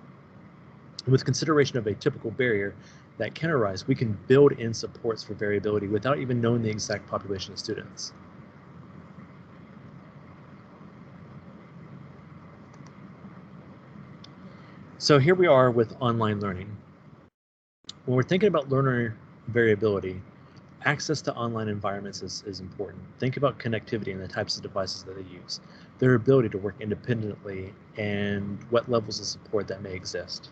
With consideration of a typical barrier that can arise, we can build in supports for variability without even knowing the exact population of students. So here we are with online learning. When we're thinking about learner variability, access to online environments is important. Think about connectivity and the types of devices that they use, their ability to work independently, and what levels of support that may exist.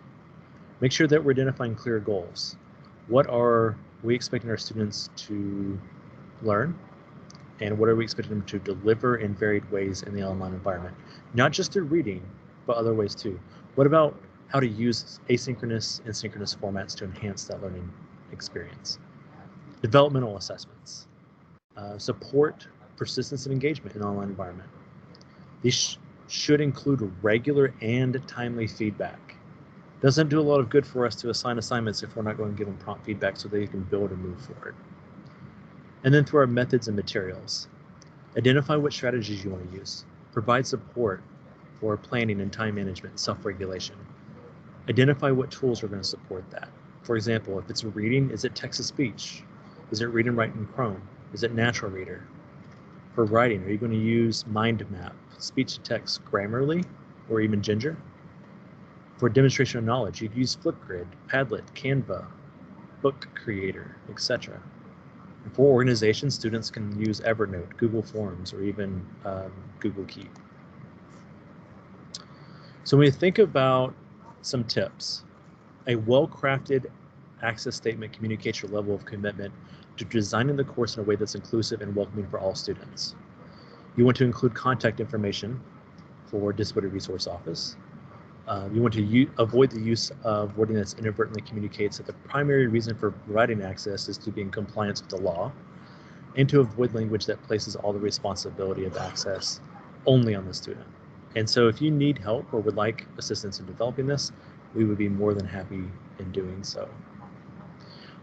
Make sure that we're identifying clear goals. What are we expecting our students to learn? And what are we expecting them to deliver in varied ways in the online environment? Not just through reading, but other ways too. What about how to use asynchronous and synchronous formats to enhance that learning experience? Developmental assessments support persistence and engagement in an online environment. These should include regular and timely feedback. Doesn't do a lot of good for us to assign assignments if we're not going to give them prompt feedback so they can build and move forward. And then through our methods and materials, identify what strategies you want to use. Provide support for planning and time management and self-regulation. Identify what tools are going to support that. For example, if it's reading, is it text-to-speech? Is it read and write in Chrome? Is it Natural Reader? For writing, are you going to use Mind Map, speech-to-text, Grammarly, or even Ginger? For demonstration of knowledge, you can use Flipgrid, Padlet, Canva, Book Creator, etc. And for organizations, students can use Evernote, Google Forms, or even Google Keep. So when you think about some tips, a well-crafted access statement communicates your level of commitment to designing the course in a way that's inclusive and welcoming for all students. You want to include contact information for Disability Resource Office. You want to avoid the use of wording that inadvertently communicates that the primary reason for providing access is to be in compliance with the law, and to avoid language that places all the responsibility of access only on the student. And so if you need help or would like assistance in developing this, we would be more than happy in doing so.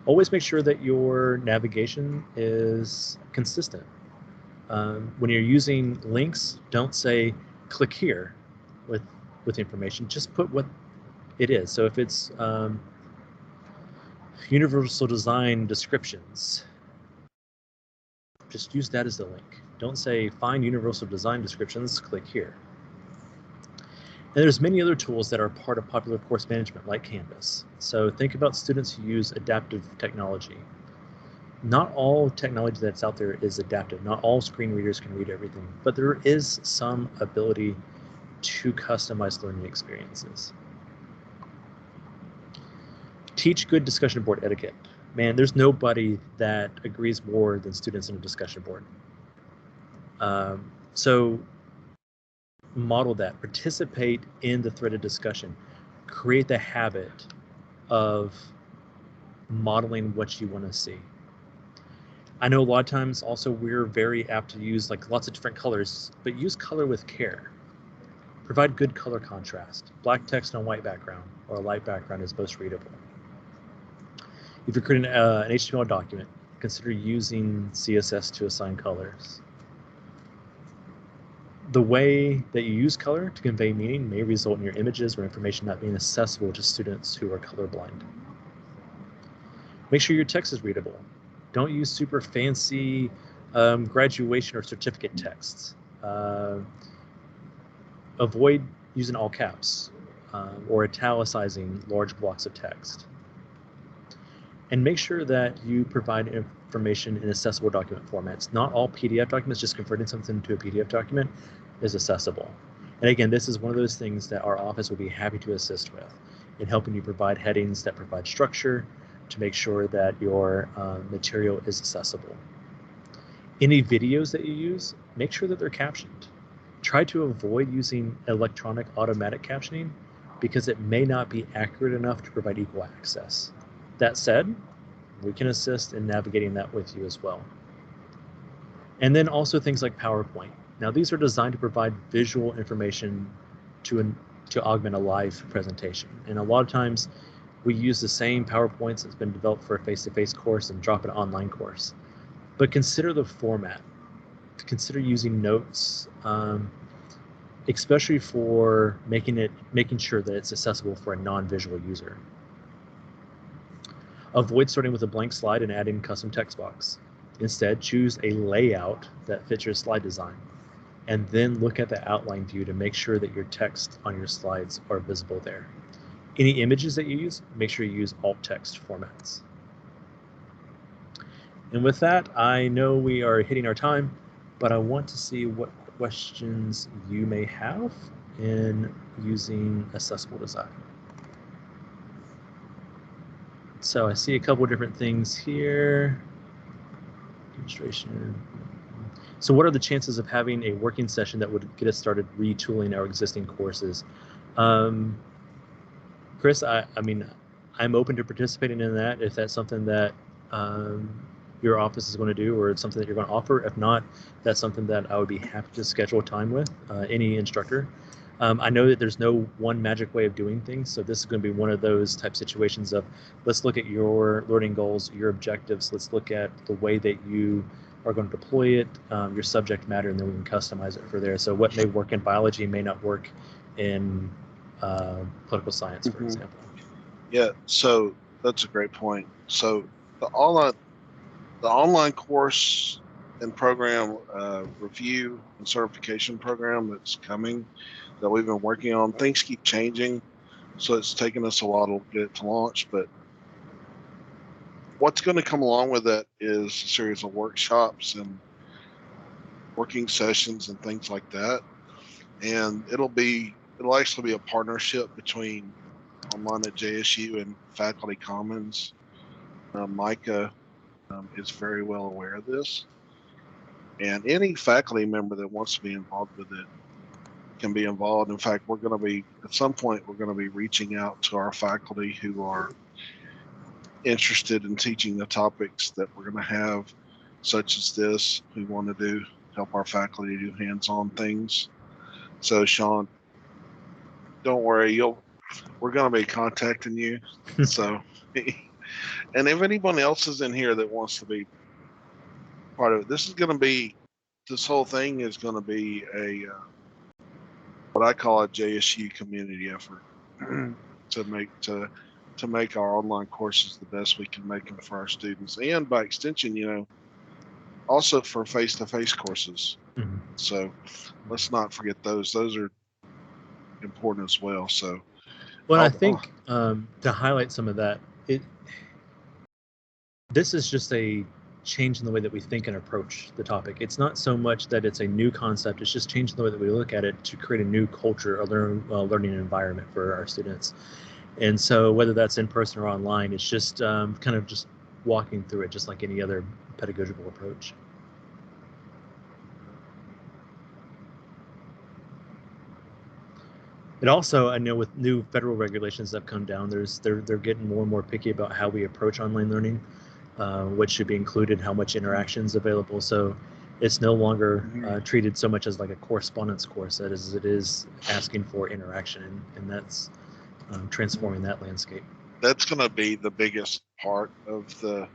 Always make sure that your navigation is consistent. When you're using links, don't say click here with information, just put what it is. So if it's universal design descriptions, just use that as the link. Don't say find universal design descriptions, click here. And there's many other tools that are part of popular course management, like Canvas. So think about students who use adaptive technology. Not all technology that's out there is adaptive. Not all screen readers can read everything, but there is some ability to customize learning experiences. Teach good discussion board etiquette. Man, there's nobody that agrees more than students in a discussion board. So model that, participate in the threaded discussion, create the habit of modeling what you want to see. I know a lot of times also we're very apt to use like lots of different colors, but use color with care. Provide good color contrast. Black text on white background or a light background is most readable. If you're creating an HTML document, consider using CSS to assign colors. The way that you use color to convey meaning may result in your images or information not being accessible to students who are colorblind. Make sure your text is readable. Don't use super fancy graduation or certificate texts. Avoid using all caps or italicizing large blocks of text. And make sure that you provide information in accessible document formats. Not all PDF documents, just converting something to a PDF document is accessible. And again, this is one of those things that our office will be happy to assist with in helping you provide headings that provide structure to make sure that your material is accessible. Any videos that you use, make sure that they're captioned. Try to avoid using electronic automatic captioning because it may not be accurate enough to provide equal access. That said, we can assist in navigating that with you as well. And then also things like PowerPoint. Now these are designed to provide visual information to augment a live presentation. And a lot of times we use the same PowerPoints that's been developed for a face-to-face course and drop an online course. But consider the format. Consider using notes, especially for making sure that it's accessible for a non-visual user. Avoid starting with a blank slide and adding custom text box. Instead, choose a layout that fits your slide design, and then look at the outline view to make sure that your text on your slides are visible there. Any images that you use, make sure you use alt text formats. And with that, I know we are hitting our time, but I want to see what questions you may have in using accessible design. So I see a couple of different things here. Demonstration. So what are the chances of having a working session that would get us started retooling our existing courses? Chris, I mean, I'm open to participating in that if that's something that your office is going to do, or it's something that you're going to offer. If not, that's something that I would be happy to schedule time with any instructor. I know that there's no one magic way of doing things, so this is going to be one of those type situations of, let's look at your learning goals, your objectives, let's look at the way that you are going to deploy it, your subject matter, and then we can customize it for there. So what may work in biology may not work in political science, for example.
Yeah, so that's a great point. So the online course and program review and certification program that's coming, that we've been working on, things keep changing, so it's taken us a while to get it to launch, but what's going to come along with it is a series of workshops and working sessions and things like that. And it'll actually be a partnership between Online at JSU and Faculty Commons. Micah is very well aware of this, and any faculty member that wants to be involved with it can be involved. In fact, we're going to be, at some point, we're going to be reaching out to our faculty who are interested in teaching the topics that we're going to have, such as this, who want to help our faculty do hands-on things. So Sean, don't worry, we're going to be contacting you. So, and if anyone else is in here that wants to be part of it, this whole thing is going to be what I call a JSU community effort to make our online courses the best we can make them for our students, and by extension, also for face-to-face courses.
Mm-hmm.
So let's not forget those are important as well. So,
well, I think to highlight some of that, this is just a change in the way that we think and approach the topic. It's not so much that it's a new concept, it's just changing the way that we look at it to create a new culture, a learning environment for our students. And so whether that's in person or online, it's just kind of just walking through it, just like any other pedagogical approach. It also, I know with new federal regulations that have come down, they're getting more and more picky about how we approach online learning, what should be included, how much interaction is available. So it's no longer treated so much as like a correspondence course, as it is asking for interaction, and that's transforming that landscape.
That's going to be the biggest part of the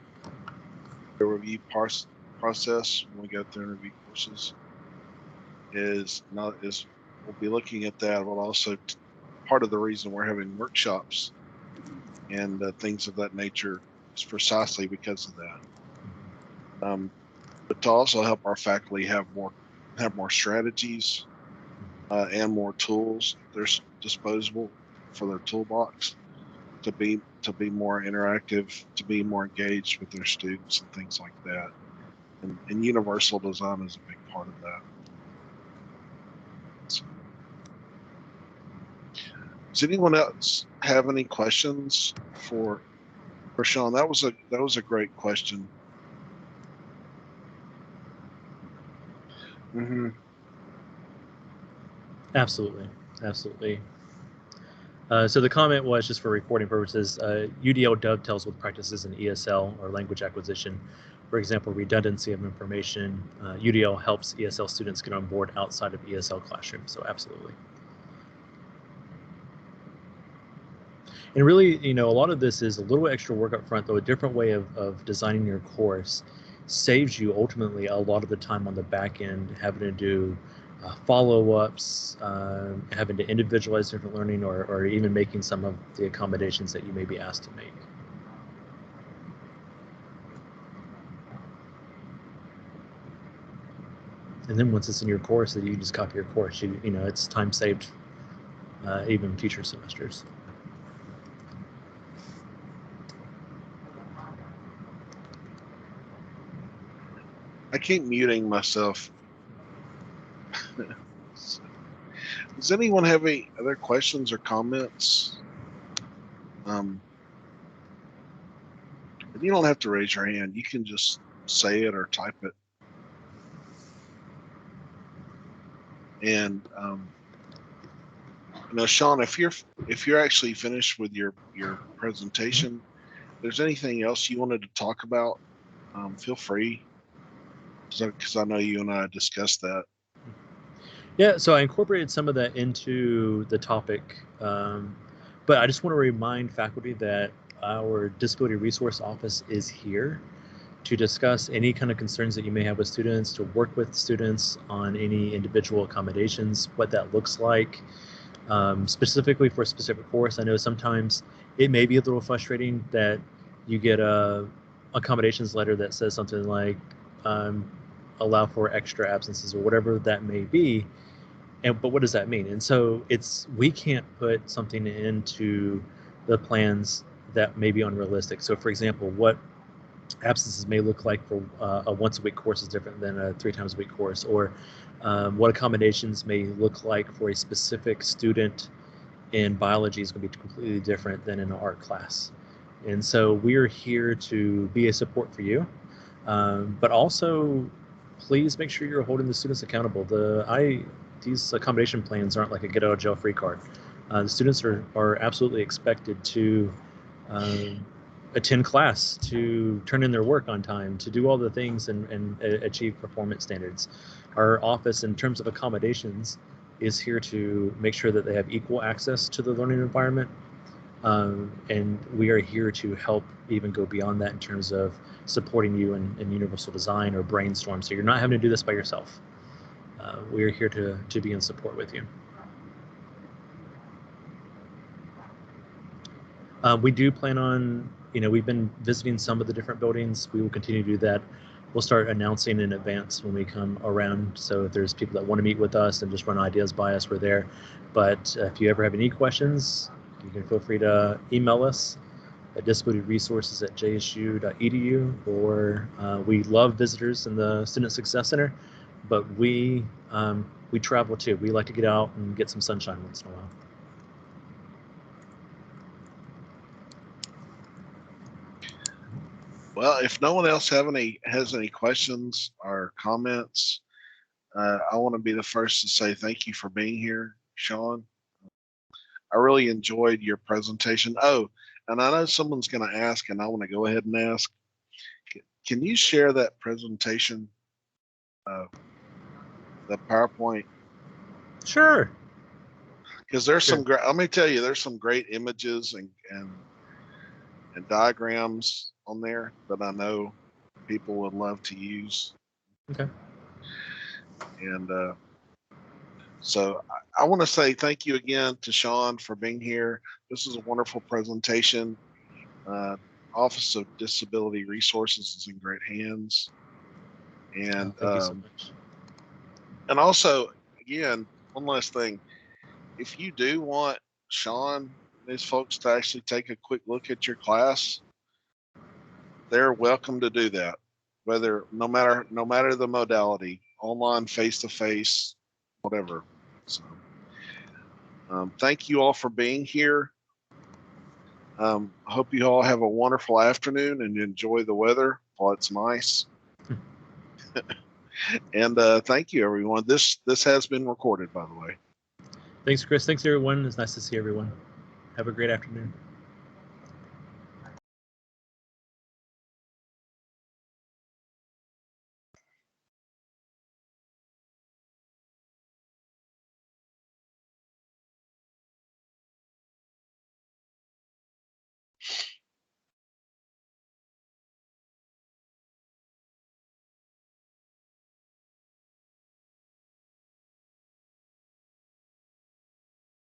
review process when we go through and review courses. We'll be looking at that, but also part of the reason we're having workshops and things of that nature is precisely because of that. But to also help our faculty have more strategies and more tools there's disposable for their toolbox to be more interactive, to be more engaged with their students and things like that. And universal design is a big part of that. So, does anyone else have any questions for Sean? That was a great question. Mm-hmm.
Absolutely. So the comment was, just for recording purposes, UDL dovetails with practices in ESL or language acquisition. For example, redundancy of information. UDL helps ESL students get on board outside of ESL classrooms. So absolutely. And really, a lot of this is a little extra work up front, though a different way of designing your course saves you ultimately a lot of the time on the back end, having to do follow-ups, having to individualize different learning, or even making some of the accommodations that you may be asked to make. And then once it's in your course, that you just copy your course, it's time saved, even future semesters.
I keep muting myself. Does anyone have any other questions or comments? And you don't have to raise your hand. You can just say it or type it. And Sean, if you're actually finished with your presentation, if there's anything else you wanted to talk about feel free, because I know you and I discussed that.
Yeah, so I incorporated some of that into the topic, but I just want to remind faculty that our Disability Resource Office is here to discuss any kind of concerns that you may have with students, to work with students on any individual accommodations, what that looks like, specifically for a specific course. I know sometimes it may be a little frustrating that you get a accommodations letter that says something like allow for extra absences or whatever that may be. But what does that mean? And so we can't put something into the plans that may be unrealistic. So for example, what absences may look like for a once a week course is different than a 3 times a week course, or what accommodations may look like for a specific student in biology is going to be completely different than in an art class. And so we're here to be a support for you, but also please make sure you're holding the students accountable. These accommodation plans aren't like a get out of jail free card. The students are absolutely expected to attend class, to turn in their work on time, to do all the things and achieve performance standards. Our office, in terms of accommodations, is here to make sure that they have equal access to the learning environment. And we are here to help even go beyond that in terms of supporting you in universal design or brainstorm. So you're not having to do this by yourself. We are here to be in support with you. We do plan on, we've been visiting some of the different buildings. We will continue to do that. We'll start announcing in advance when we come around. So if there's people that want to meet with us and just run ideas by us, we're there. But if you ever have any questions, you can feel free to email us at disabilityresources@jsu.edu, or we love visitors in the Student Success Center, but we travel too. We like to get out and get some sunshine once in a while.
Well, if no one else has any questions or comments, I want to be the first to say thank you for being here, Sean. I really enjoyed your presentation. Oh, and I know someone's going to ask, and I want to go ahead and ask. Can you share that presentation, the PowerPoint?
Sure.
Because there's some great. Let me tell you, there's some great images and diagrams on there that I know people would love to use.
Okay. And
so I want to say thank you again to Sean for being here. This is a wonderful presentation. Office of Disability Resources is in great hands. And
thank you so much.
And also, again, one last thing. If you do want Sean and his folks to actually take a quick look at your class, they're welcome to do that. Whether no matter the modality, online, face-to-face, whatever. So, thank you all for being here. I hope you all have a wonderful afternoon and enjoy the weather while it's nice. And thank you, everyone. This has been recorded, by the way.
Thanks, Chris. Thanks, everyone. It's nice to see everyone. Have a great afternoon.